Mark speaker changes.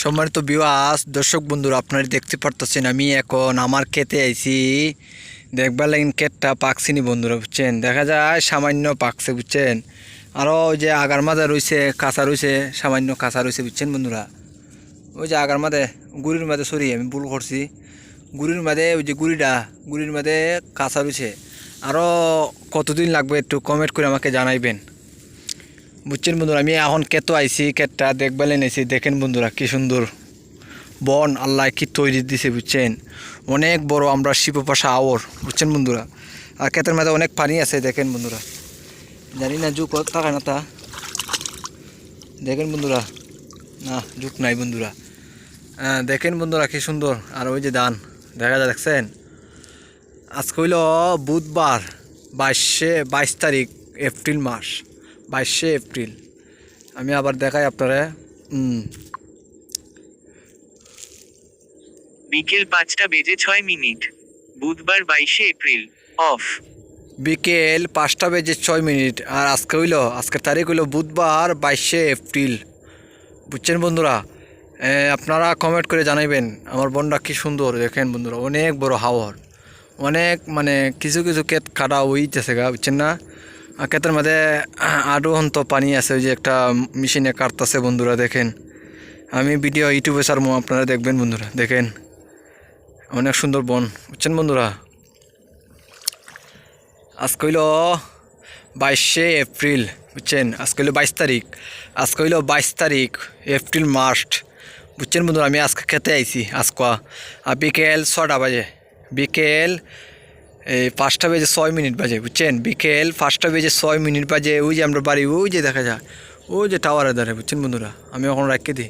Speaker 1: সম্মানিত ভিউয়ার্স দর্শক বন্ধুরা আপনারা দেখতে পারতেছেন আমি এখন আমার ক্ষেতে আইছি দেখবার লাগেন ক্ষেতটা পাকছিনি বন্ধুরা বুঝছেন দেখা যায় সামান্য পাকছে বুঝছেন আরও ওই যে আগার মাঝে রয়েছে কাঁচা রয়েছে সামান্য কাঁচা রয়েছে বুঝছেন বন্ধুরা ওই যে আগার মাঝে গুড়ির মাঝে সরি আমি ভুল করছি গুড়ির মাঝে ওই যে গুড়ির মাঝে কাঁচা রয়েছে আরও কতদিন লাগবে একটু কমেন্ট করে আমাকে জানাইবেন বুঝছেন বন্ধুরা আমি এখন কেতো আইছি ক্ষেতটা দেখবেন এনেছি দেখেন বন্ধুরা কি সুন্দর বন আল্লাহ কি তৈরি দিছে বুঝছেন অনেক বড় আমরা শিবপাশা আওর বুঝছেন বন্ধুরা আর ক্ষেতের মধ্যে অনেক পানি আছে দেখেন বন্ধুরা জানি না যুগ থাকে না তা দেখেন বন্ধুরা না যুগ নাই বন্ধুরা দেখেন বন্ধুরা কি সুন্দর আর ওই যে ধান দেখা যায় দেখছেন আজকে হইল বুধবার 22 তারিখ এপ্রিল মাস 22 এপ্রিল আমি আবার দেখাই আপনারা
Speaker 2: বিকেল 5:06 বুধবার 22 এপ্রিল অফ
Speaker 1: বিকেল 5:06 আর আজকের তারিখ হইল বুধবার 22 এপ্রিল বুঝছেন বন্ধুরা আপনারা কমেন্ট করে জানাইবেন আমার বনটা কি সুন্দর দেখেন বন্ধুরা অনেক বড় হাওয়ার অনেক মানে কিছু কিছু ক্ষেত কাটা হইতেছে গা বুঝছেন না আর ক্ষেতের মধ্যে আরও হন্ত পানি আছে ওই যে একটা মেশিনে কাটতেছে বন্ধুরা দেখেন আমি ভিডিও ইউটিউবে ছাড়বো আপনারা দেখবেন বন্ধুরা দেখেন অনেক সুন্দর বন বুঝছেন বন্ধুরা আজকে হইল 22 এপ্রিল বুঝছেন আজকে হইল 22 তারিখ আজকে হইল 22 তারিখ এপ্রিল মাস বুঝছেন বন্ধুরা আমি আজকে খেতে আইছি আজকে বিকেল 6টা বাজে বিকেল 5:06 বাজে বুঝছেন বিকেল 5:06 বাজে ওই যে আমরা বাড়ি ওই যে দেখা যায় ওই যে টাওয়ারের ধারে বুঝছেন বন্ধুরা আমি এখন রাখিয়ে দিই।